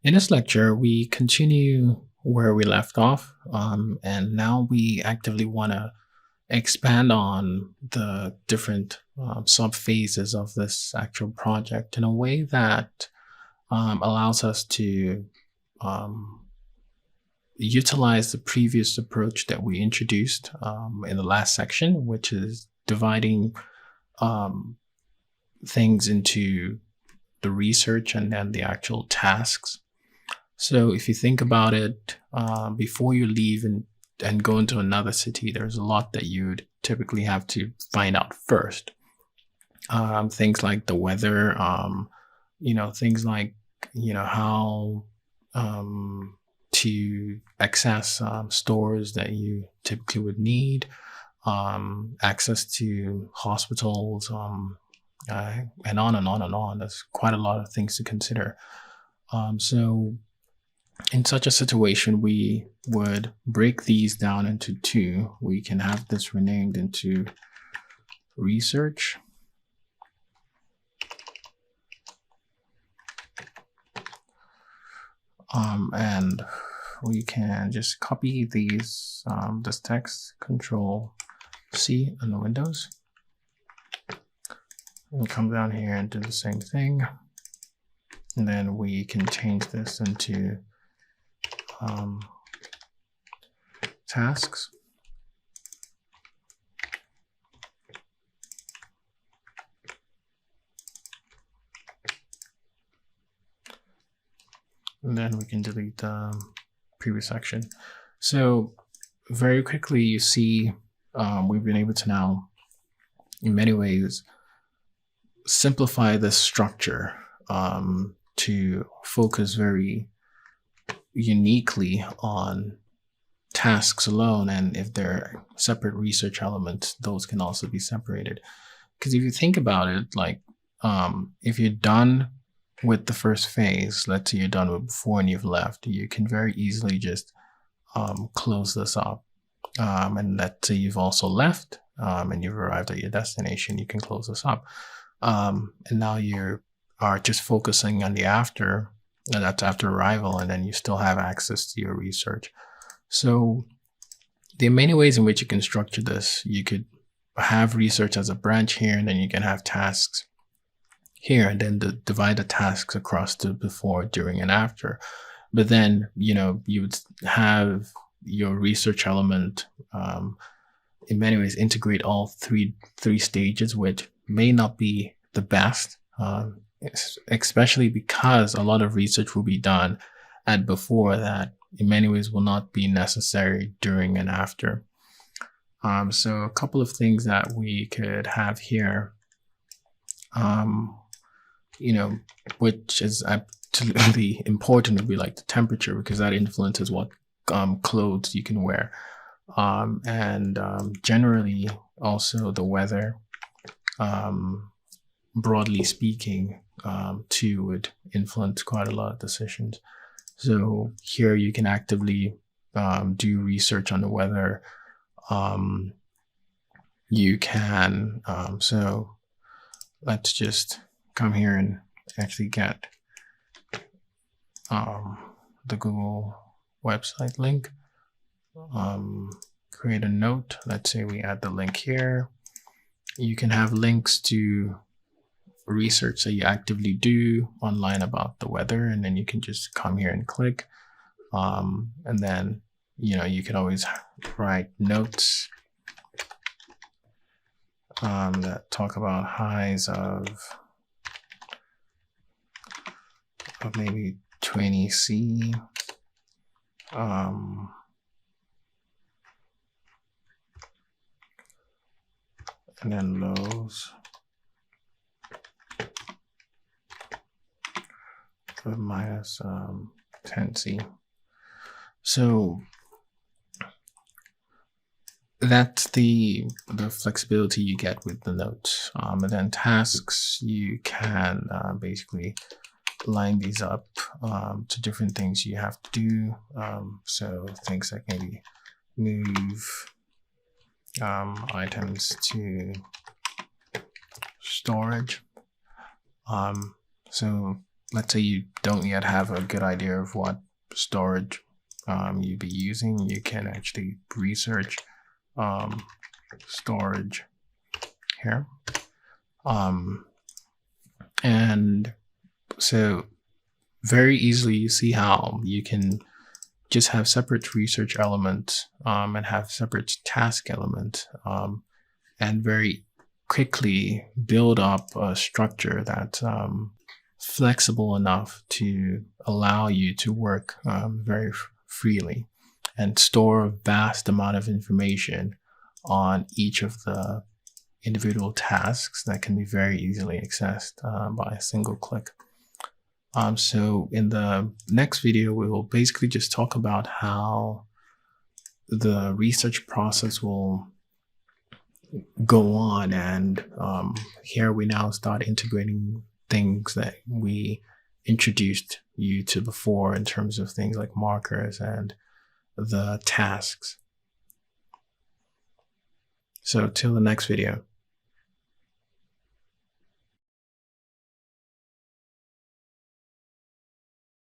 In this lecture, we continue where we left off, and now we actively want to expand on the different sub phases of this actual project in a way that allows us to um, utilize the previous approach that we introduced in the last section, which is dividing um, things into the research and then the actual tasks. So if you think about it, before you leave and go into another city, there's a lot that you'd typically have to find out first. Things like the weather, things like, how to access stores that you typically would need, access to hospitals, and on and on and on. There's quite a lot of things to consider. So in such a situation, we would break these down into two. We can have this renamed into research. And we can just copy these, this text, Control C on the Windows. And come down here and do the same thing. And then we can change this into tasks. And then we can delete the previous section. So very quickly, you see we've been able to now, in many ways, simplify this structure to focus very uniquely on tasks alone. And if there are separate research elements, those can also be separated. Because if you think about it, like if you're done with the first phase, let's say you're done with before and you've left, you can very easily just close this up. And let's say you've also left and you've arrived at your destination, you can close this up. And now you are just focusing on the after, and that's after arrival, and then you still have access to your research. So there are many ways in which you can structure this. You could have research as a branch here, and then you can have tasks here, and then divide the tasks across to before, during, and after. But then, you would have your research element in many ways integrate all three stages, which may not be the best, especially because a lot of research will be done at before that in many ways will not be necessary during and after. So a couple of things that we could have here, which is absolutely important, would be like the temperature, because that influences what clothes you can wear. And generally also the weather, broadly speaking, too, would influence quite a lot of decisions. So here you can actively do research on the weather. You can, so let's just come here and actually get the Google website link. Create a note. Let's say we add the link here. You can have links to research that you actively do online about the weather, and then you can just come here and click. And then, you can always write notes that talk about highs of maybe 20 C. And then lows of minus 10 C. So that's the flexibility you get with the notes. And then tasks, you can basically line these up to different things you have to do. So things like maybe move items to storage. So let's say you don't yet have a good idea of what storage you'd be using, you can actually research storage here. And so very easily you see how you can just have separate research elements and have separate task elements, and very quickly build up a structure that's flexible enough to allow you to work very freely and store a vast amount of information on each of the individual tasks that can be very easily accessed by a single click. So in the next video, we will basically just talk about how the research process will go on. And here we now start integrating things that we introduced you to before in terms of things like markers and the tasks. So till the next video.